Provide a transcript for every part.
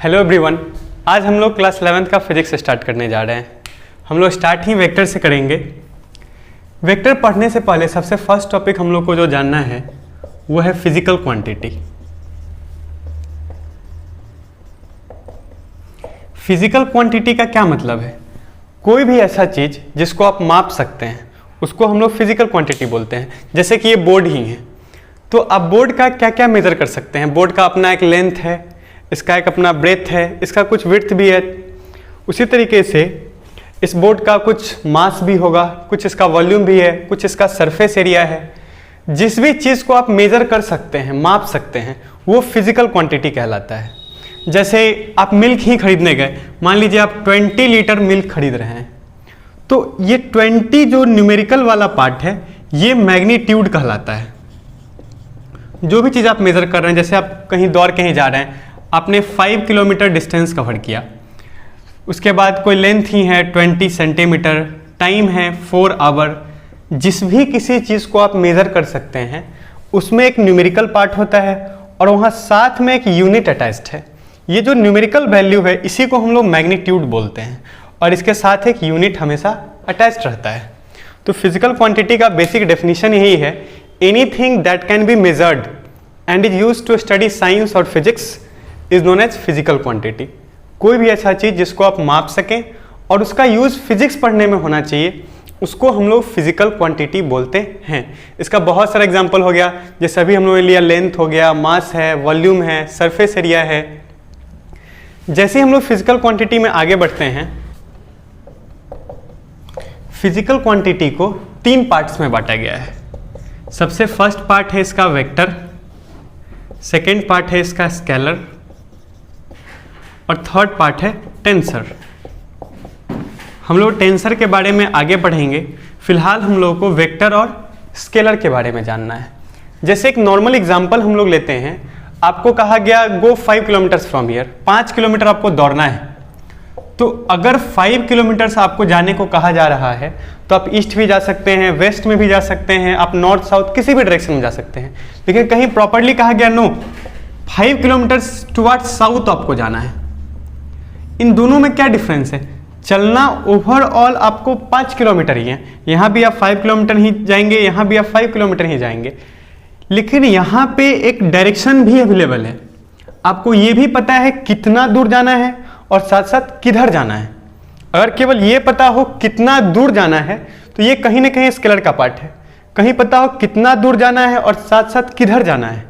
Hello everyone, आज हम लोग क्लास 11th का फिजिक्स स्टार्ट करने जा रहे हैं। हम लोग स्टार्ट ही वेक्टर से करेंगे। वेक्टर पढ़ने से पहले सबसे फर्स्ट टॉपिक हम लोग को जो जानना है वो है फिजिकल क्वांटिटी। फिजिकल क्वांटिटी का क्या मतलब है? कोई भी ऐसा चीज़ जिसको आप माप सकते हैं उसको हम लोग फिजिकल क्वांटिटी बोलते हैं। जैसे कि ये बोर्ड ही है, तो आप बोर्ड का क्या क्या मेज़र कर सकते हैं। बोर्ड का अपना एक लेंथ है, इसका एक अपना ब्रेथ है, इसका कुछ विड्थ भी है। उसी तरीके से इस बोर्ड का कुछ मास भी होगा, कुछ इसका वॉल्यूम भी है, कुछ इसका सरफेस एरिया है। जिस भी चीज़ को आप मेज़र कर सकते हैं, माप सकते हैं, वो फिजिकल क्वांटिटी कहलाता है। जैसे आप मिल्क ही खरीदने गए, मान लीजिए आप 20 लीटर मिल्क खरीद रहे हैं, तो ये 20 जो न्यूमेरिकल वाला पार्ट है ये मैग्नीट्यूड कहलाता है। जो भी चीज़ आप मेज़र कर रहे हैं, जैसे आप कहीं दौड़ कहीं जा रहे हैं, आपने 5 किलोमीटर डिस्टेंस कवर किया, उसके बाद कोई लेंथ ही है 20 सेंटीमीटर, टाइम है 4 आवर। जिस भी किसी चीज़ को आप मेज़र कर सकते हैं उसमें एक न्यूमेरिकल पार्ट होता है और वहाँ साथ में एक यूनिट अटैच्ड है। ये जो न्यूमेरिकल वैल्यू है इसी को हम लोग मैग्नीट्यूड बोलते हैं और इसके साथ एक यूनिट हमेशा अटैच्ड रहता है। तो फिजिकल क्वांटिटी का बेसिक डेफिनेशन यही है, anything that can be measured and is used to study science और physics is known as physical quantity. कोई भी ऐसा चीज़ जिसको आप माप सकें और उसका यूज़ फिजिक्स पढ़ने में होना चाहिए उसको हम लोग फिजिकल क्वांटिटी बोलते हैं। इसका बहुत सारा एग्जांपल हो गया, जैसे अभी हम लोगों ने लिया लेंथ हो गया, मास है, वॉल्यूम है, सरफेस एरिया है। जैसे हम लोग फिजिकल क्वांटिटी में आगे बढ़ते हैं, फिजिकल क्वांटिटी को 3 पार्ट्स में बांटा गया है। सबसे फर्स्ट पार्ट है इसका वेक्टर, सेकेंड पार्ट है इसका स्केलर और थर्ड पार्ट है टेंसर। हम लोग टेंसर के बारे में आगे पढ़ेंगे, फिलहाल हम लोगों को वेक्टर और स्केलर के बारे में जानना है। जैसे एक नॉर्मल एग्जांपल हम लोग लेते हैं, आपको कहा गया गो 5 किलोमीटर्स फ्रॉम हियर, 5 किलोमीटर आपको दौड़ना है। तो अगर 5 किलोमीटर्स आपको जाने को कहा जा रहा है तो आप ईस्ट भी जा सकते हैं, वेस्ट में भी जा सकते हैं, आप नॉर्थ साउथ किसी भी डायरेक्शन में जा सकते हैं। लेकिन कहीं प्रॉपर्ली कहा गया नो, 5 किलोमीटर्स टुवर्ड्स साउथ आपको जाना है। इन दोनों में क्या डिफरेंस है? चलना ओवरऑल आपको 5 किलोमीटर ही है। यहाँ भी आप 5 किलोमीटर ही जाएंगे, यहाँ भी आप 5 किलोमीटर ही जाएंगे, लेकिन यहाँ पे एक डायरेक्शन भी अवेलेबल है। आपको ये भी पता है कितना दूर जाना है और साथ साथ किधर जाना है। अगर केवल ये पता हो कितना दूर जाना है तो ये कहीं ना कहीं स्केलर का पार्ट है। कहीं पता हो कितना दूर जाना है और साथ साथ किधर जाना है।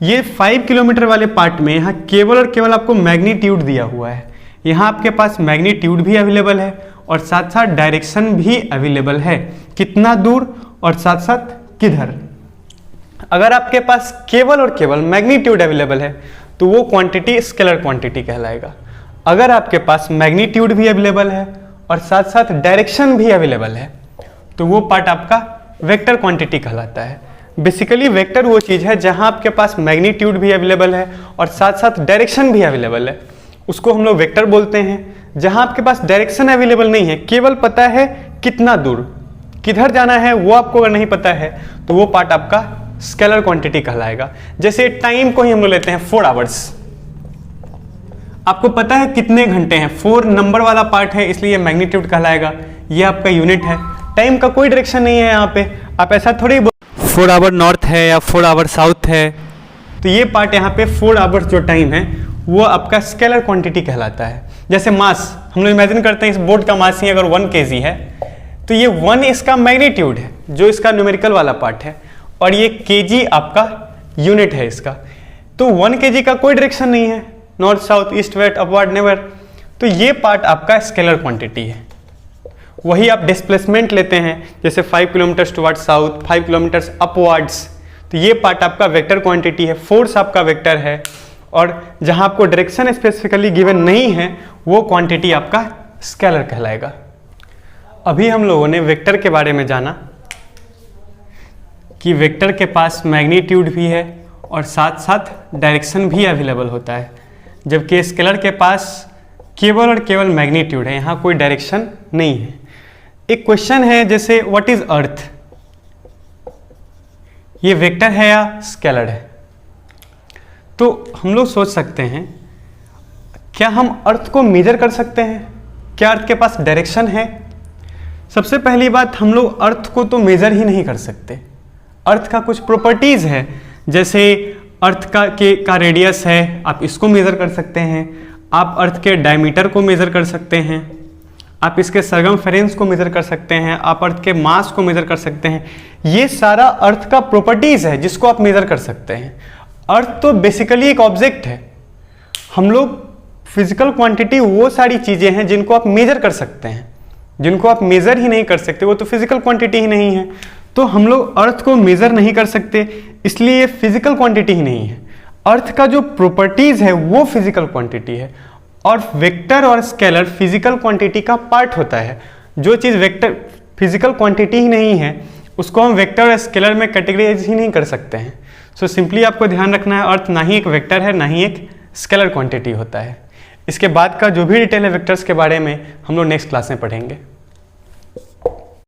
ये 5 किलोमीटर वाले पार्ट में यहाँ केवल और केवल आपको मैग्नीट्यूड दिया हुआ है। यहाँ आपके पास मैग्नीट्यूड भी अवेलेबल है और साथ साथ डायरेक्शन भी अवेलेबल है, कितना दूर और साथ साथ किधर। अगर आपके पास केवल और केवल मैग्नीट्यूड अवेलेबल है तो वो क्वांटिटी स्केलर क्वांटिटी कहलाएगा। अगर आपके पास मैग्नीट्यूड भी अवेलेबल है और साथ साथ डायरेक्शन भी अवेलेबल है तो वो पार्ट आपका वेक्टर क्वांटिटी कहलाता है। बेसिकली वेक्टर वो चीज़ है जहां आपके पास मैग्नीट्यूड भी अवेलेबल है और साथ साथ डायरेक्शन भी अवेलेबल है, उसको हम लोग वेक्टर बोलते हैं। जहां आपके पास डायरेक्शन अवेलेबल नहीं है, केवल पता है कितना दूर किधर जाना है, वो आपको अगर नहीं पता है तो वो पार्ट आपका स्केलर क्वांटिटी कहलाएगा। जैसे टाइम को ही हम लोग लेते हैं 4 आवर्स, आपको पता है कितने घंटे हैं, 4 नंबर वाला पार्ट है इसलिए मैग्नीट्यूड कहलाएगा। ये आपका यूनिट है। टाइम का कोई डायरेक्शन नहीं है यहाँ पे, आप ऐसा थोड़ी 4 आवर नॉर्थ है या 4 आवर साउथ है, तो ये पार्ट यहाँ पे 4 आवर्स जो टाइम है वो आपका स्केलर क्वांटिटी कहलाता है। जैसे मास, हम लोग इमेजिन करते हैं इस बोर्ड का मास ही अगर 1 kg है तो ये 1 इसका मैग्नीट्यूड है जो इसका न्यूमेरिकल वाला पार्ट है और ये kg आपका यूनिट है इसका। तो 1 kg का कोई डायरेक्शन नहीं है, north south east west upward never, तो ये पार्ट आपका स्केलर क्वांटिटी है। वही आप डिस्प्लेसमेंट लेते हैं, जैसे 5 kilometres towards south, 5 kilometres upwards, तो ये पार्ट आपका वेक्टर क्वांटिटी है। फोर्स आपका वेक्टर है और जहां आपको डायरेक्शन स्पेसिफिकली गिवन नहीं है वो क्वांटिटी आपका स्केलर कहलाएगा। अभी हम लोगों ने वेक्टर के बारे में जाना कि वेक्टर के पास मैग्नीट्यूड भी है और साथ साथ डायरेक्शन भी अवेलेबल होता है, जबकि स्केलर के पास केवल और केवल मैग्नीट्यूड है, यहाँ कोई डायरेक्शन नहीं है। एक क्वेश्चन है जैसे व्हाट इज अर्थ, ये वेक्टर है या स्केलर है? तो हम लोग सोच सकते हैं क्या हम अर्थ को मेजर कर सकते हैं? क्या अर्थ के पास डायरेक्शन है? सबसे पहली बात, हम लोग अर्थ को तो मेजर ही नहीं कर सकते। अर्थ का कुछ प्रॉपर्टीज है, जैसे अर्थ का रेडियस है, आप इसको मेजर कर सकते हैं। आप अर्थ के डायमीटर को मेजर कर सकते हैं। आप इसके सरकमफेरेंस को मेजर कर सकते हैं। आप अर्थ के मास को मेजर कर सकते हैं। ये सारा अर्थ का प्रॉपर्टीज है जिसको आप मेजर कर सकते हैं। अर्थ तो बेसिकली एक ऑब्जेक्ट है। हम लोग फिजिकल क्वांटिटी वो सारी चीजें हैं जिनको आप मेजर कर सकते हैं। जिनको आप मेजर ही नहीं कर सकते वो तो फिजिकल क्वांटिटी ही नहीं है। तो हम लोग अर्थ को मेजर नहीं कर सकते, इसलिए ये फिजिकल क्वांटिटी ही नहीं है। अर्थ का जो प्रॉपर्टीज है वो फिजिकल क्वांटिटी है, और वेक्टर और स्केलर फिजिकल क्वांटिटी का पार्ट होता है। जो चीज़ वेक्टर फिजिकल क्वांटिटी ही नहीं है उसको हम वेक्टर और स्केलर में कैटेगराइज ही नहीं कर सकते हैं। सो सिंपली आपको ध्यान रखना है, अर्थ ना ही एक वेक्टर है ना ही एक स्केलर क्वांटिटी होता है। इसके बाद का जो भी डिटेल है वेक्टर्स के बारे में हम लोग नेक्स्ट क्लास में पढ़ेंगे।